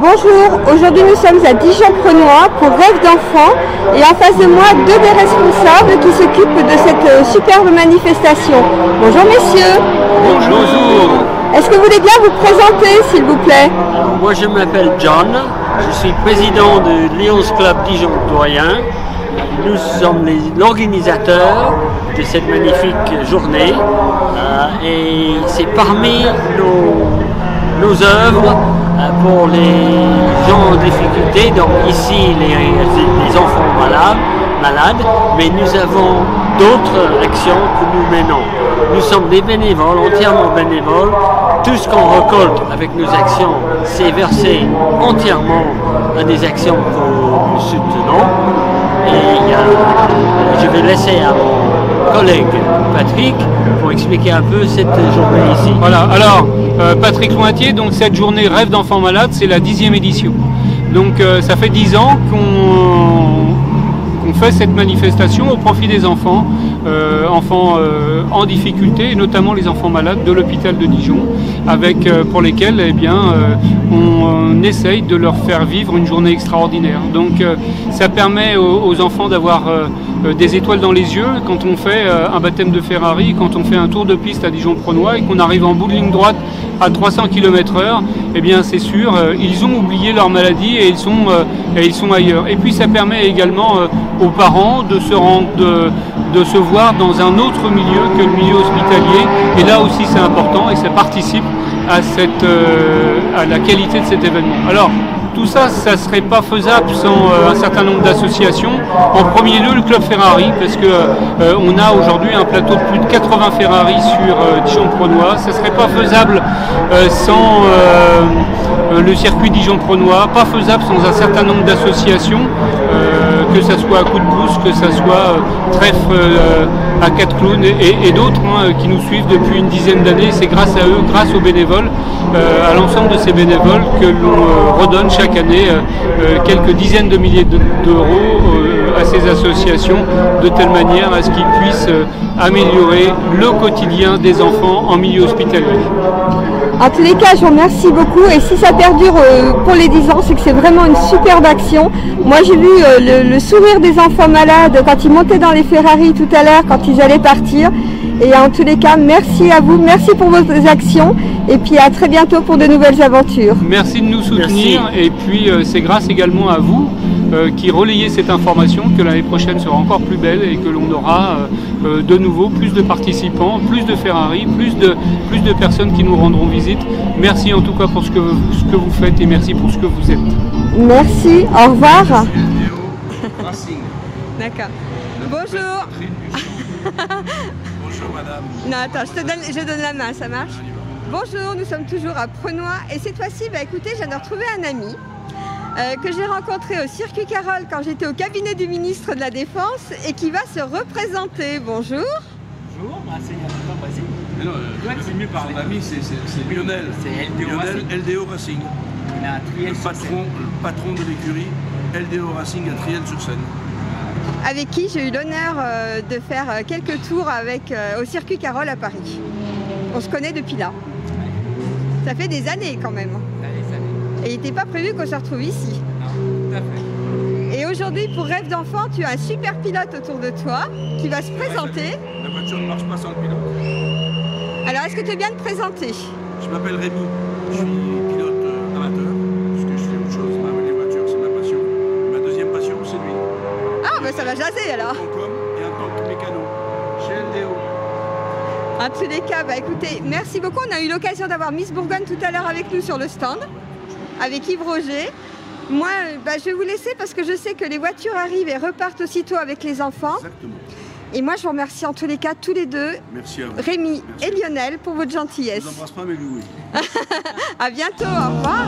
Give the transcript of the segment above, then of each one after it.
Bonjour, aujourd'hui nous sommes à Dijon-Prenois pour Rêve d'enfant et en face de moi deux des responsables qui s'occupent de cette superbe manifestation. Bonjour messieurs. Bonjour. Est-ce que vous voulez bien vous présenter s'il vous plaît? Moi je m'appelle John, je suis président du Lions Club Dijon-Doyen. Nous sommes l'organisateur de cette magnifique journée et c'est parmi nos œuvres pour les gens en difficulté, donc ici les enfants malades, mais nous avons d'autres actions que nous menons. Nous sommes des bénévoles, entièrement bénévoles. Tout ce qu'on récolte avec nos actions, c'est versé entièrement à des actions que nous soutenons. Et je vais laisser à mon collègue Patrick pour expliquer un peu cette journée ici. Voilà, alors Patrick Lointier, donc cette journée Rêve d'enfants malades, c'est la 10e édition. Donc ça fait 10 ans qu'on fait cette manifestation au profit des enfants, en difficulté, et notamment les enfants malades de l'hôpital de Dijon, pour lesquels on essaye de leur faire vivre une journée extraordinaire. Donc ça permet aux enfants d'avoir des étoiles dans les yeux quand on fait un baptême de Ferrari, quand on fait un tour de piste à Dijon-Prenois et qu'on arrive en bout de ligne droite à 300 km/h, eh bien c'est sûr, ils ont oublié leur maladie et ils sont ailleurs. Et puis ça permet également aux parents de se voir dans un autre milieu que le milieu hospitalier. Et là aussi c'est important et ça participe à la qualité de cet événement. Alors, tout ça, ça ne serait pas faisable sans un certain nombre d'associations. En premier lieu, le Club Ferrari, parce qu'on a aujourd'hui un plateau de plus de 80 Ferrari sur Dijon-Prenois. Ça ne serait pas faisable sans le circuit Dijon-Prenois, pas faisable sans un certain nombre d'associations, que ce soit à coup de pouce, que ce soit trèfle à 4 clowns et d'autres qui nous suivent depuis une dizaine d'années. C'est grâce à eux, grâce aux bénévoles, à l'ensemble de ces bénévoles que l'on redonne chaque année quelques dizaines de milliers d'euros à ces associations, de telle manière à ce qu'ils puissent améliorer le quotidien des enfants en milieu hospitalier. En tous les cas, je vous remercie beaucoup et si ça perdure pour les 10 ans, c'est que c'est vraiment une superbe action. Moi j'ai vu le sourire des enfants malades quand ils montaient dans les Ferrari tout à l'heure, quand ils allaient partir. Et en tous les cas, merci à vous, merci pour vos actions et puis à très bientôt pour de nouvelles aventures. Merci de nous soutenir. Merci. Et puis c'est grâce également à vous qui relayez cette information que l'année prochaine sera encore plus belle et que l'on aura de nouveau plus de participants, plus de Ferrari, plus de personnes qui nous rendront visite. Merci en tout cas pour ce que vous faites et merci pour ce que vous êtes. Merci, au revoir. D'accord. Bonjour. Bonjour madame. Non, attends, je donne la main, ça marche? Bonjour, nous sommes toujours à Prenois et cette fois-ci, écoutez, je viens de retrouver un ami que j'ai rencontré au Circuit Carole quand j'étais au cabinet du ministre de la Défense et qui va se représenter. Bonjour. Bonjour, c'est Basile. Mais non, c'est mieux parler. Son ami, c'est Lionel. C'est LDO Racing. On a Le patron de l'écurie LDO Racing à Triel-sur-Seine. Avec qui j'ai eu l'honneur de faire quelques tours au Circuit Carole à Paris. On se connaît depuis là. Ça fait des années quand même. Et il n'était pas prévu qu'on se retrouve ici. Non, tout à fait. Et aujourd'hui, pour Rêve d'enfant, tu as un super pilote autour de toi qui va se présenter. La voiture ne marche pas sans le pilote. Alors, est-ce que tu veux bien te présenter? Je m'appelle Rémi, je suis pilote amateur, puisque je fais autre chose. Les voitures, c'est ma passion. Ma deuxième passion, c'est lui. Ah, ça va jaser alors. Et un tank mécano, chez LDO. En tous les cas, écoutez, merci beaucoup. On a eu l'occasion d'avoir Miss Bourgogne tout à l'heure avec nous sur le stand, avec Yves Roger. Moi, je vais vous laisser parce que je sais que les voitures arrivent et repartent aussitôt avec les enfants. Exactement. Et moi, je vous remercie en tous les cas, tous les deux, merci à vous. Rémi et Lionel, pour votre gentillesse. Je ne vous embrasse pas, mais lui, oui. À bientôt, au revoir.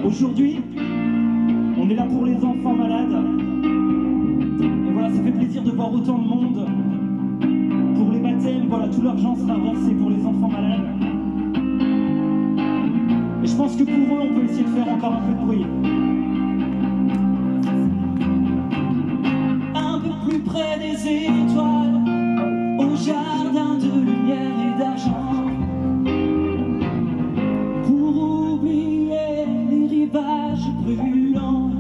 Aujourd'hui, on est là pour les enfants malades. Et voilà, ça fait plaisir de voir autant de monde. Pour les baptêmes, voilà, tout l'argent sera versé pour les enfants malades. Et je pense que pour eux, on peut essayer de faire encore un peu de bruit. Un peu plus près des étoiles, au jardin de lumière et d'argent, pour oublier les rivages brûlants.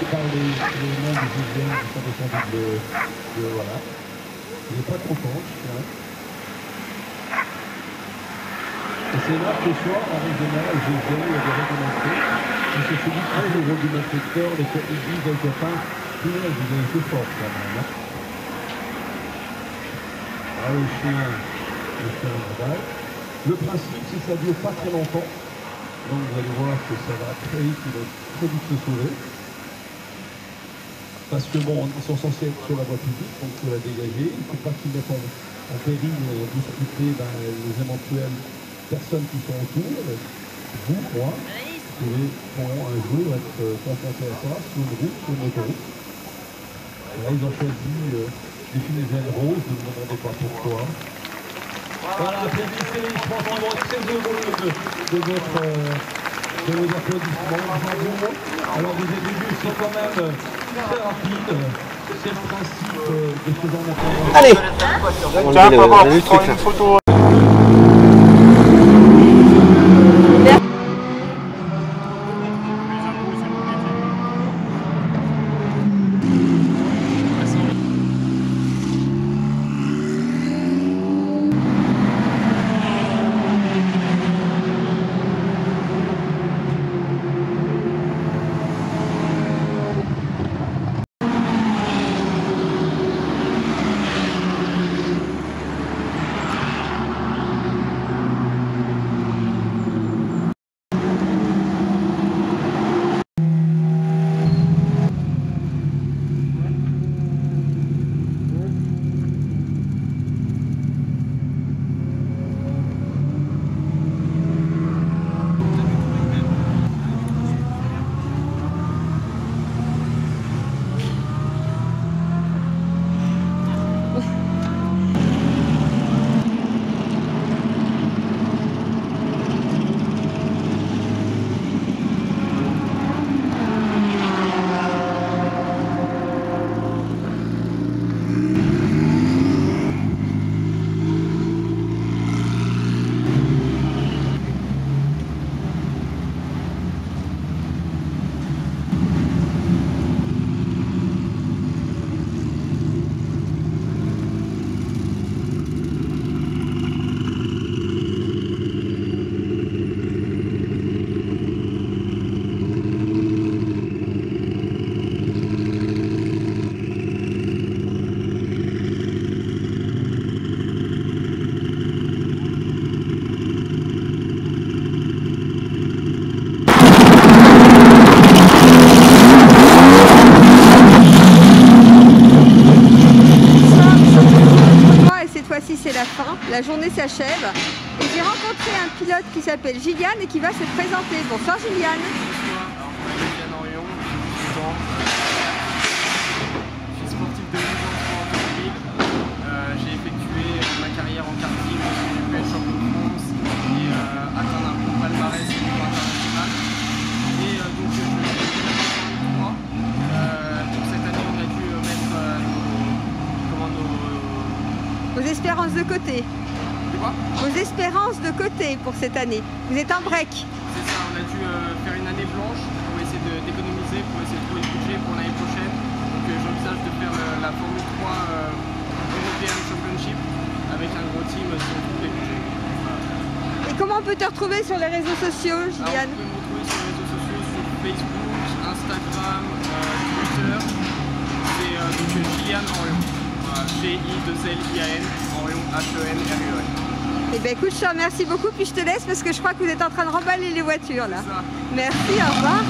Par les noms des hygiènes qui sont descendus de voilà. Il n'est pas content. Hein. Et c'est là que ce soir, en régional, j'ai il y a des réglementés. Et c'est celui qui joue le rôle du inspecteur, les fois ils disent quelque part, tout le monde vous avez fait fort quand même. Hein. Ah, le chien normal. Le principe, c'est que ça ne dure pas très longtemps. Donc vous allez voir que ça va très vite, il va très vite se sauver. Parce que bon, ils sont censés être sur la voie publique, donc il faut la dégager. Il ne faut pas qu'ils mettent en péril discuter les éventuelles personnes qui sont autour. Vous, moi, vous pourront un jour être confrontés à ça sur une route, sur une autoroute. Là, ils ont choisi des fumigènes roses, ne me demandez pas pourquoi. Voilà, applaudissez, je pense qu'ils vont être très heureux de vos applaudissements. Bravo. Alors les débuts sont quand même très rapides. C'est le principe de ce genre d'intervention. Allez, on a vu le truc là. C'est la fin, la journée s'achève et j'ai rencontré un pilote qui s'appelle Gillian et qui va se présenter. Bonsoir Gillian. Bonsoir, alors je m'appelle Gillian Orion, je suis sportif de haut niveau en automobile. J'ai effectué ma carrière en karting, j'ai pu être champion de France et atteindre un bon palmarès au niveau international. Et donc je vais faire 3. Donc cette année on a dû mettre nos espérances de côté. quoi? Vos espérances de côté pour cette année. Vous êtes en break. C'est ça, on a dû faire une année blanche pour essayer d'économiser, pour essayer de trouver le budget pour l'année prochaine. Donc j'envisage de faire la Formule 3 European Championship avec un gros team sur tous les budgets. Voilà. Et comment on peut te retrouver sur les réseaux sociaux, Gillian? Vous pouvez me retrouver sur les réseaux sociaux, sur Facebook, Instagram, Twitter. C'est donc Gillian Henrion. G-I-2-L-I-A-N, Henrion, H-E-N-R-U-E-N. Eh bien écoute, je te remercie beaucoup, puis je te laisse parce que je crois que vous êtes en train de remballer les voitures là. Merci, au revoir.